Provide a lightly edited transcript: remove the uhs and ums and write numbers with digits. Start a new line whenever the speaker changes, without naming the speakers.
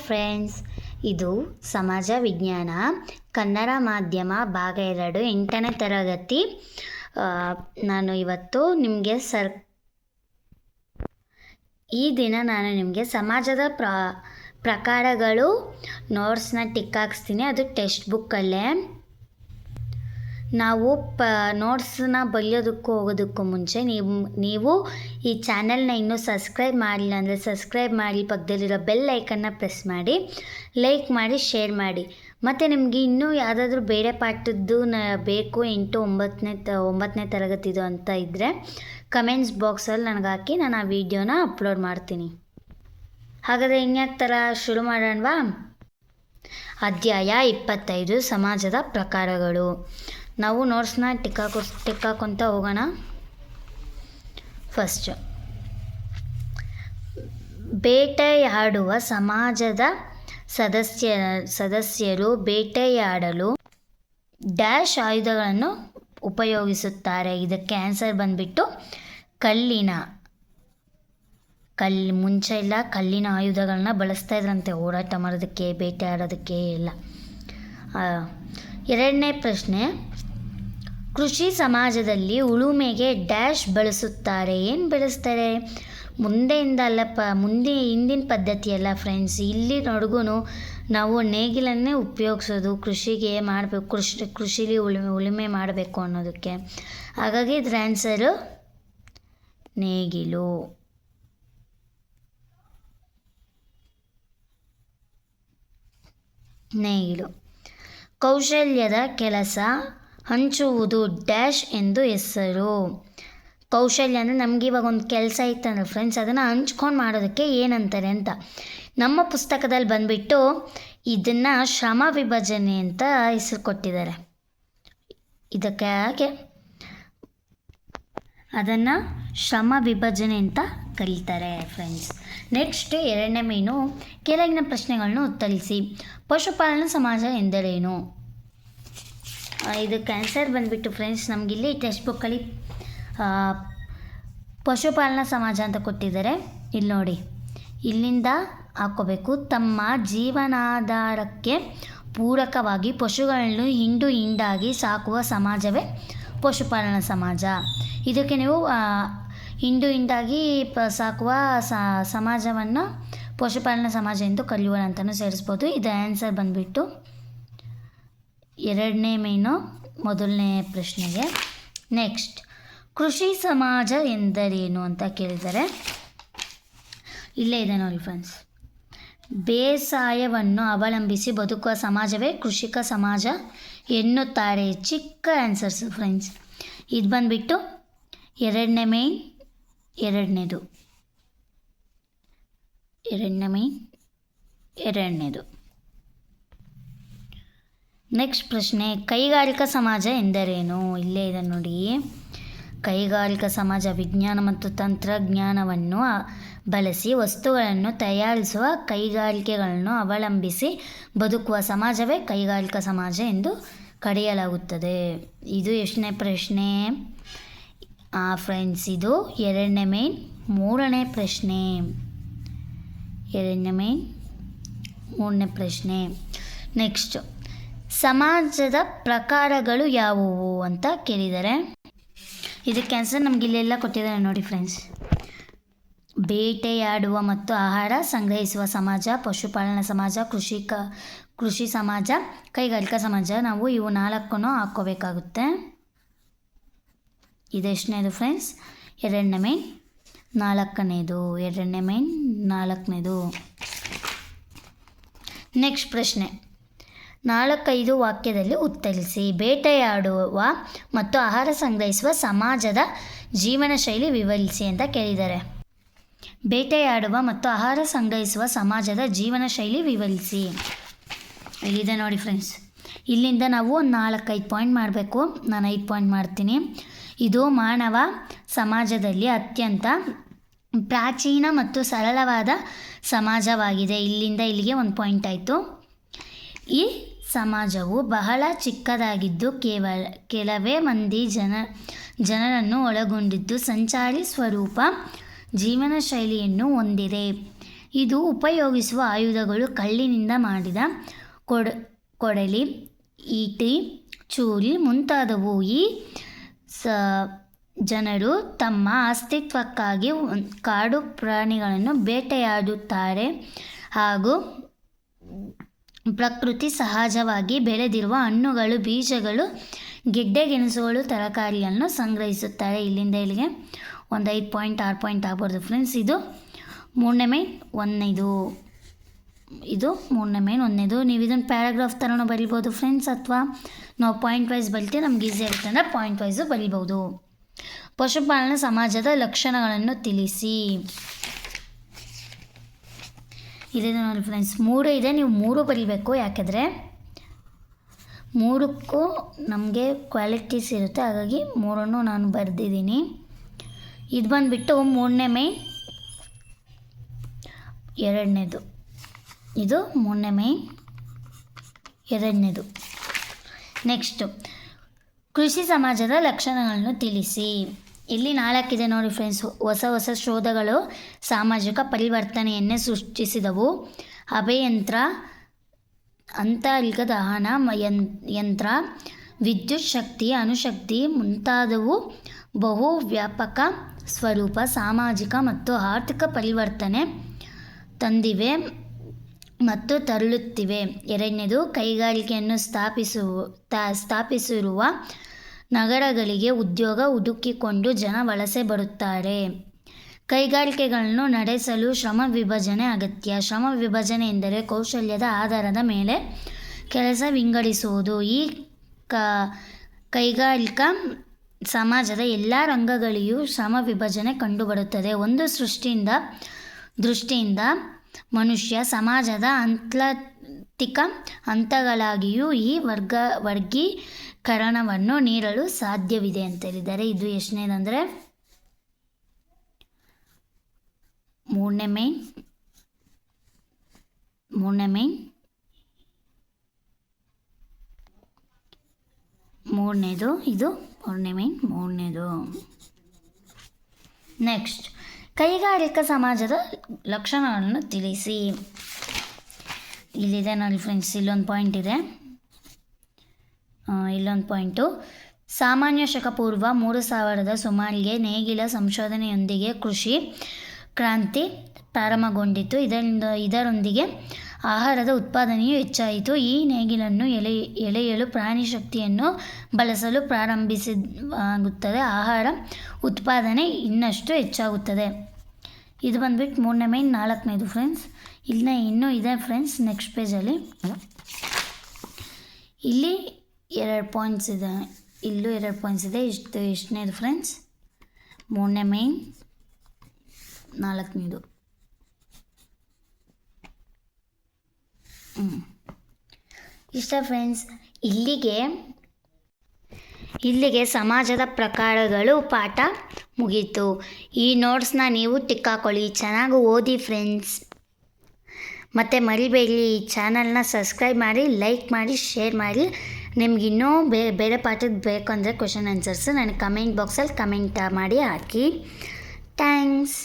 Friends, ಇದು ಸಮಾಜ ವಿಜ್ಞಾನ ಕನ್ನಡ ಮಾಧ್ಯಮ ಭಾಗ 2 8ನೇ ತರಗತಿ. ನಾನು ಇವತ್ತು ನಿಮಗೆ ಈ ದಿನ ನಾನು ನಿಮಗೆ ಸಮಾಜದ ಪ್ರಕಾರಗಳು ನೋಟ್ಸ್ನ ಟಿಕ್ ಹಾಕ್ಸ್ತೀನಿ. ಅದು ಟೆಕ್ಸ್ಟ್ ಬುಕ್ಕಲ್ಲೇ. ನಾವು ನೋಟ್ಸನ್ನ ಬರೆಯೋದಕ್ಕೂ ಹೋಗೋದಕ್ಕೂ ಮುಂಚೆ ನೀವು ಈ ಚಾನಲ್ನ ಇನ್ನೂ ಸಬ್ಸ್ಕ್ರೈಬ್ ಮಾಡಿಲ್ಲ ಅಂದರೆ ಸಬ್ಸ್ಕ್ರೈಬ್ ಮಾಡಿ, ಪಕ್ಕದಲ್ಲಿರೋ ಬೆಲ್ ಐಕನ್ನ ಪ್ರೆಸ್ ಮಾಡಿ, ಲೈಕ್ ಮಾಡಿ, ಶೇರ್ ಮಾಡಿ. ಮತ್ತು ನಿಮಗೆ ಇನ್ನೂ ಯಾವುದಾದ್ರೂ ಬೇರೆ ಪಾಠದ್ದು ಬೇಕು 8, 9ನೇ ತರಗತಿದು ಅಂತ ಇದ್ದರೆ ಕಮೆಂಟ್ಸ್ ಬಾಕ್ಸಲ್ಲಿ ನನಗೆ ಹಾಕಿ ನಾನು ಆ ವಿಡಿಯೋನ ಅಪ್ಲೋಡ್ ಮಾಡ್ತೀನಿ. ಹಾಗಾದರೆ ಇನ್ಯಾಕೆ ಥರ ಶುರು ಮಾಡೋಣವಾ? ಅಧ್ಯಾಯ 25 ಸಮಾಜದ ಪ್ರಕಾರಗಳು. ನಾವು ನೋಟ್ಸ್ನ ಟಿಕ್ ಹಾಕೊತ ಹೋಗೋಣ. ಫಸ್ಟ್, ಬೇಟೆಯಾಡುವ ಸಮಾಜದ ಸದಸ್ಯರು ಬೇಟೆಯಾಡಲು ಡ್ಯಾಶ್ ಆಯುಧಗಳನ್ನು ಉಪಯೋಗಿಸುತ್ತಾರೆ. ಇದಕ್ಕೆ ಆನ್ಸರ್ ಬಂದುಬಿಟ್ಟು ಮುಂಚೆ ಎಲ್ಲ ಕಲ್ಲಿನ ಆಯುಧಗಳನ್ನ ಬಳಸ್ತಾ ಇದ್ರಂತೆ ಹೋರಾಟ ಮಾಡೋದಕ್ಕೆ, ಬೇಟೆಯಾಡೋದಕ್ಕೆ ಎಲ್ಲ. ಎರಡನೇ ಪ್ರಶ್ನೆ, ಕೃಷಿ ಸಮಾಜದಲ್ಲಿ ಉಳುಮೆಗೆ ಡ್ಯಾಶ್ ಬಳಸುತ್ತಾರೆ. ಏನು ಬಳಸ್ತಾರೆ? ಮುಂದೆಯಿಂದ ಅಲ್ಲಪ್ಪ, ಹಿಂದಿನ ಪದ್ಧತಿ ಅಲ್ಲ ಫ್ರೆಂಡ್ಸ್. ಇಲ್ಲಿ ನಡುಗೂ ನಾವು ನೇಗಿಲನ್ನೇ ಉಪಯೋಗಿಸೋದು ಕೃಷಿಗೆ ಮಾಡಬೇಕು, ಕೃಷಿಲಿ ಉಳುಮೆ ಮಾಡಬೇಕು ಅನ್ನೋದಕ್ಕೆ. ಹಾಗಾಗಿ ಇದ್ರ ಆನ್ಸರು ನೇಗಿಲು. ಕೌಶಲ್ಯದ ಕೆಲಸ ಹಂಚುವುದು ಡ್ಯಾಶ್ ಎಂದು ಹೆಸರು. ಕೌಶಲ್ಯ ಅಂದರೆ ನಮಗೆ ಇವಾಗ ಒಂದು ಕೆಲಸ ಇತ್ತಂದ್ರೆ ಫ್ರೆಂಡ್ಸ್, ಅದನ್ನು ಹಂಚ್ಕೊಂಡು ಮಾಡೋದಕ್ಕೆ ಏನಂತಾರೆ ಅಂತ. ನಮ್ಮ ಪುಸ್ತಕದಲ್ಲಿ ಬಂದುಬಿಟ್ಟು ಇದನ್ನು ಶ್ರಮ ವಿಭಜನೆ ಅಂತ ಹೆಸರು ಕೊಟ್ಟಿದ್ದಾರೆ. ಇದಕ್ಕೆ ಹಾಗೆ ಅದನ್ನು ಶ್ರಮ ವಿಭಜನೆ ಅಂತ ಕರೀತಾರೆ ಫ್ರೆಂಡ್ಸ್. ನೆಕ್ಸ್ಟ್, ಎರಡನೇ ಮೇನು, ಕೆಳಗಿನ ಪ್ರಶ್ನೆಗಳನ್ನು ಉತ್ತರಿಸಿ. ಪಶುಪಾಲನಾ ಸಮಾಜ ಎಂದರೇನು? ಇದಕ್ಕೆ ಆನ್ಸರ್ ಬಂದುಬಿಟ್ಟು ಫ್ರೆಂಡ್ಸ್, ನಮಗಿಲ್ಲಿ ಟೆಕ್ಸ್ಟ್ ಬುಕ್ಕಲ್ಲಿ ಪಶುಪಾಲನಾ ಸಮಾಜ ಅಂತ ಕೊಟ್ಟಿದ್ದಾರೆ. ಇಲ್ಲಿ ನೋಡಿ, ಇಲ್ಲಿಂದ ಹಾಕ್ಕೋಬೇಕು. ತಮ್ಮ ಜೀವನಾಧಾರಕ್ಕೆ ಪೂರಕವಾಗಿ ಪಶುಗಳನ್ನು ಹಿಂಡಾಗಿ ಸಾಕುವ ಸಮಾಜವೇ ಪಶುಪಾಲನಾ ಸಮಾಜ. ಇದಕ್ಕೆ ನೀವು ಹಿಂಡಾಗಿ ಸಾಕುವ ಸಮಾಜವನ್ನು ಪಶುಪಾಲನಾ ಸಮಾಜ ಎಂದು ಕರೆಯುವ ಅಂತಲೂ ಸೇರಿಸ್ಬೋದು. ಇದು ಆನ್ಸರ್ ಬಂದುಬಿಟ್ಟು ಎರಡನೇ ಮೇನು ಮೊದಲನೇ ಪ್ರಶ್ನೆಗೆ. ನೆಕ್ಸ್ಟ್, ಕೃಷಿ ಸಮಾಜ ಎಂದರೇನು ಅಂತ ಕೇಳಿದರೆ ಇಲ್ಲೇ ಇದೆ ನೋಡಿ ಫ್ರೆಂಡ್ಸ್. ಬೇಸಾಯವನ್ನು ಅವಲಂಬಿಸಿ ಬದುಕುವ ಸಮಾಜವೇ ಕೃಷಿಕ ಸಮಾಜ ಎನ್ನುತ್ತಾರೆ. ಚಿಕ್ಕ ಆನ್ಸರ್ಸು ಫ್ರೆಂಡ್ಸ್. ಇದು ಬಂದುಬಿಟ್ಟು ಎರಡನೇದು. ನೆಕ್ಸ್ಟ್ ಪ್ರಶ್ನೆ, ಕೈಗಾರಿಕಾ ಸಮಾಜ ಎಂದರೇನು? ಇಲ್ಲೇ ಇದೆ ನೋಡಿ. ಕೈಗಾರಿಕಾ ಸಮಾಜ ವಿಜ್ಞಾನ ಮತ್ತು ತಂತ್ರಜ್ಞಾನವನ್ನು ಬಳಸಿ ವಸ್ತುಗಳನ್ನು ತಯಾರಿಸುವ ಕೈಗಾರಿಕೆಗಳನ್ನು ಅವಲಂಬಿಸಿ ಬದುಕುವ ಸಮಾಜವೇ ಕೈಗಾರಿಕಾ ಸಮಾಜ ಎಂದು ಕರೆಯಲಾಗುತ್ತದೆ. ಇದು ಎಷ್ಟನೇ ಪ್ರಶ್ನೆ ಫ್ರೆಂಡ್ಸ್? ಇದು ಮೂರನೇ ಪ್ರಶ್ನೆ. ನೆಕ್ಸ್ಟ್, ಸಮಾಜದ ಪ್ರಕಾರಗಳು ಯಾವುವು ಅಂತ ಕೇಳಿದ್ದಾರೆ. ಇದಕ್ಕೆ ಆನ್ಸರ್ ನಮಗೆ ಇಲ್ಲೆಲ್ಲ ಕೊಟ್ಟಿದ್ದಾರೆ ನೋಡಿ ಫ್ರೆಂಡ್ಸ್. ಬೇಟೆಯಾಡುವ ಮತ್ತು ಆಹಾರ ಸಂಗ್ರಹಿಸುವ ಸಮಾಜ, ಪಶುಪಾಲನಾ ಸಮಾಜ, ಕೃಷಿ ಸಮಾಜ, ಕೈಗಾರಿಕಾ ಸಮಾಜ. ನಾವು ಇವು 4 ಹಾಕ್ಕೋಬೇಕಾಗುತ್ತೆ. ಇದೆಷ್ಟನೇದು ಫ್ರೆಂಡ್ಸ್? ನಾಲ್ಕನೇದು. ನೆಕ್ಸ್ಟ್ ಪ್ರಶ್ನೆ, 4-5 ವಾಕ್ಯದಲ್ಲಿ ಉತ್ತರಿಸಿ. ಬೇಟೆಯಾಡುವ ಮತ್ತು ಆಹಾರ ಸಂಗ್ರಹಿಸುವ ಸಮಾಜದ ಜೀವನ ಶೈಲಿ ವಿವರಿಸಿ ಅಂತ ಕೇಳಿದ್ದಾರೆ. ಬೇಟೆಯಾಡುವ ಮತ್ತು ಆಹಾರ ಸಂಗ್ರಹಿಸುವ ಸಮಾಜದ ಜೀವನ ಶೈಲಿ ವಿವರಿಸಿ. ಇಲ್ಲಿದೆ ನೋಡಿ ಫ್ರೆಂಡ್ಸ್. ಇಲ್ಲಿಂದ ನಾವು 4-5 ಪಾಯಿಂಟ್ ಮಾಡಬೇಕು. ನಾನು 5 ಪಾಯಿಂಟ್ ಮಾಡ್ತೀನಿ. ಇದು ಮಾನವ ಸಮಾಜದಲ್ಲಿ ಅತ್ಯಂತ ಪ್ರಾಚೀನ ಮತ್ತು ಸರಳವಾದ ಸಮಾಜವಾಗಿದೆ. ಇಲ್ಲಿಂದ ಇಲ್ಲಿಗೆ 1 ಪಾಯಿಂಟ್ ಆಯಿತು. ಈ ಸಮಾಜವು ಬಹಳ ಚಿಕ್ಕದಾಗಿದ್ದು ಕೆಲವೇ ಮಂದಿ ಜನರನ್ನು ಒಳಗೊಂಡಿದ್ದು ಸಂಚಾರಿ ಸ್ವರೂಪ ಜೀವನ ಶೈಲಿಯನ್ನು ಹೊಂದಿದೆ. ಇದು ಉಪಯೋಗಿಸುವ ಆಯುಧಗಳು ಕಲ್ಲಿನಿಂದ ಮಾಡಿದ ಕೊಡಲಿ, ಈಟಿ, ಚೂರಿ ಮುಂತಾದವು. ಈ ಜನರು ತಮ್ಮ ಅಸ್ತಿತ್ವಕ್ಕಾಗಿ ಕಾಡು ಪ್ರಾಣಿಗಳನ್ನು ಬೇಟೆಯಾಡುತ್ತಾರೆ ಹಾಗೂ ಪ್ರಕೃತಿ ಸಹಜವಾಗಿ ಬೆಳೆದಿರುವ ಹಣ್ಣುಗಳು, ಬೀಜಗಳು, ಗೆಡ್ಡೆ ಗೆಣಸುಗಳು, ತರಕಾರಿಗಳನ್ನು ಸಂಗ್ರಹಿಸುತ್ತಾರೆ. ಇಲ್ಲಿಂದ ಇಲ್ಲಿಗೆ ಒಂದು 5 ಪಾಯಿಂಟ್ 6 ಪಾಯಿಂಟ್ ಆಗ್ಬಾರ್ದು ಫ್ರೆಂಡ್ಸ್. ಇದು 3ನೇ ಮೇನ್, 1ನೇದು. ಇದು 3ನೇ ಮೇನ್, 1ನೇದು. ನೀವು ಇದನ್ನು ಪ್ಯಾರಾಗ್ರಾಫ್ ಥರನೂ ಬರಿಬೋದು ಫ್ರೆಂಡ್ಸ್, ಅಥವಾ ನಾವು ಪಾಯಿಂಟ್ ವೈಸ್ ಬರಿತೀವಿ, ನಮ್ಗೆ ಈಸಿ ಆಗುತ್ತೆ ಅಂದರೆ ಪಾಯಿಂಟ್ ವೈಸು ಬರಿಬೋದು. ಪಶುಪಾಲನಾ ಸಮಾಜದ ಲಕ್ಷಣಗಳನ್ನು ತಿಳಿಸಿ. ಇದೆ ನೋಡಿ ಫ್ರೆಂಡ್ಸ್, 3 ಇದೆ, ನೀವು 3 ಬರಿಬೇಕು. ಯಾಕೆಂದರೆ 3ಕ್ಕೂ ನಮಗೆ ಕ್ವಾಲಿಟೀಸ್ ಇರುತ್ತೆ, ಹಾಗಾಗಿ 3 ನಾನು ಬರೆದಿದ್ದೀನಿ. ಇದು ಬಂದುಬಿಟ್ಟು 3ನೇ ಮೇನ್, 2ನೇದು. ಇದು 3ನೇ ಮೇನ್, 2ನೇದು. ನೆಕ್ಸ್ಟು ಕೃಷಿ ಸಮಾಜದ ಲಕ್ಷಣಗಳನ್ನು ತಿಳಿಸಿ. ಇಲ್ಲಿ 4 ಇದೆ ನೋಡಿ ಫ್ರೆಂಡ್ಸ್. ಹೊಸ ಶೋಧಗಳು ಸಾಮಾಜಿಕ ಪರಿವರ್ತನೆಯನ್ನೇ ಸೃಷ್ಟಿಸಿದವು. ಅಭಯಂತ್ರ, ಅಂತರಿಕ್ಷ ದಹನ ಯಂತ್ರ, ವಿದ್ಯುತ್ ಶಕ್ತಿ, ಅಣುಶಕ್ತಿ ಮುಂತಾದವು ಬಹು ವ್ಯಾಪಕ ಸ್ವರೂಪ ಸಾಮಾಜಿಕ ಮತ್ತು ಆರ್ಥಿಕ ಪರಿವರ್ತನೆ ತಂದಿವೆ ಮತ್ತು ತರಳುತ್ತಿವೆ. 2ನೇದು ಕೈಗಾರಿಕೆಯನ್ನು ಸ್ಥಾಪಿಸಿರುವ ನಗರಗಳಿಗೆ ಉದ್ಯೋಗ ಹುಡುಕಿಕೊಂಡು ಜನ ವಲಸೆ ಬರುತ್ತಾರೆ. ಕೈಗಾರಿಕೆಗಳನ್ನು ನಡೆಸಲು ಶ್ರಮ ವಿಭಜನೆ ಅಗತ್ಯ. ಶ್ರಮ ವಿಭಜನೆ ಎಂದರೆ ಕೌಶಲ್ಯದ ಆಧಾರದ ಮೇಲೆ ಕೆಲಸ ವಿಂಗಡಿಸುವುದು. ಈ ಕೈಗಾರಿಕಾ ಸಮಾಜದ ಎಲ್ಲ ರಂಗಗಳಿಗೂ ಶ್ರಮ ವಿಭಜನೆ ಕಂಡುಬರುತ್ತದೆ. ಒಂದು ದೃಷ್ಟಿಯಿಂದ ಮನುಷ್ಯ ಸಮಾಜದ ಆಂತರಿಕ ಹಂತಗಳಾಗಿಯೂ ಈ ವರ್ಗೀಕರಣವನ್ನು ನೀಡಲು ಸಾಧ್ಯವಿದೆ ಅಂತ ಹೇಳಿದ್ದಾರೆ. ಇದು ಎಷ್ಟನೇದಂದರೆ 3ನೇ ಮೇನ್, 3ನೇದು. ಇದು 3ನೇ ಮೇನ್, 3ನೇದು. ನೆಕ್ಸ್ಟ್ ಕೈಗಾರಿಕಾ ಸಮಾಜದ ಲಕ್ಷಣಗಳನ್ನು ತಿಳಿಸಿ. ಇಲ್ಲಿದೆ ನೋಡಿ ಫ್ರೆಂಡ್ಸ್, ಇಲ್ಲೊಂದು ಪಾಯಿಂಟ್ ಇದೆ, ಇಲ್ಲೊಂದು ಪಾಯಿಂಟು. ಸಾಮಾನ್ಯ ಶಕ ಪೂರ್ವ 3000 ಸುಮಾರಿಗೆ ನೇಗಿಲ ಸಂಶೋಧನೆಯೊಂದಿಗೆ ಕೃಷಿ ಕ್ರಾಂತಿ ಪ್ರಾರಂಭಗೊಂಡಿತು. ಇದರೊಂದಿಗೆ ಆಹಾರದ ಉತ್ಪಾದನೆಯು ಹೆಚ್ಚಾಯಿತು. ಈ ನೇಗಿಲನ್ನು ಎಳೆಯಲು ಪ್ರಾಣಿ ಶಕ್ತಿಯನ್ನು ಬಳಸಲು ಪ್ರಾರಂಭಿಸಲಾಗುತ್ತದೆ. ಆಹಾರ ಉತ್ಪಾದನೆ ಇನ್ನಷ್ಟು ಹೆಚ್ಚಾಗುತ್ತದೆ. ಇದು ಬಂದುಬಿಟ್ಟು 3ನೇ ಮೇನ್, 4ನೇದು ಫ್ರೆಂಡ್ಸ್. ಇನ್ನೂ ಇದೆ ಫ್ರೆಂಡ್ಸ್ ನೆಕ್ಸ್ಟ್ ಪೇಜಲ್ಲಿ. ಇಲ್ಲಿ 2 ಪಾಯಿಂಟ್ಸ್ ಇದೆ, ಇಲ್ಲೂ 2 ಪಾಯಿಂಟ್ಸ್ ಇದೆ. ಎಷ್ಟನೇದು ಫ್ರೆಂಡ್ಸ್? 3ನೇ ಮೇನ್, 4ನೇದು. ಇಷ್ಟ ಫ್ರೆಂಡ್ಸ್. ಇಲ್ಲಿಗೆ ಸಮಾಜದ ಪ್ರಕಾರಗಳು ಪಾಠ ಮುಗೀತು. ಈ ನೋಟ್ಸ್ನ ನೀವು ಟಿಕ್ ಹಾಕೊಳ್ಳಿ, ಚೆನ್ನಾಗಿ ಓದಿ ಫ್ರೆಂಡ್ಸ್. ಮತ್ತು ಮರಿಬೇಡಿ, ಈ ಚಾನಲ್ನ ಸಬ್ಸ್ಕ್ರೈಬ್ ಮಾಡಿ, ಲೈಕ್ ಮಾಡಿ, ಶೇರ್ ಮಾಡಿ. ನಿಮಗಿನ್ನೂ ಬೇರೆ ಪಾಠದ ಬೇಕು ಅಂದರೆ ಕ್ವೆಶನ್ ಆನ್ಸರ್ಸು ನನಗೆ ಕಮೆಂಟ್ ಬಾಕ್ಸಲ್ಲಿ ಕಮೆಂಟ್ ಮಾಡಿ ಹಾಕಿ. ಥ್ಯಾಂಕ್ಸ್.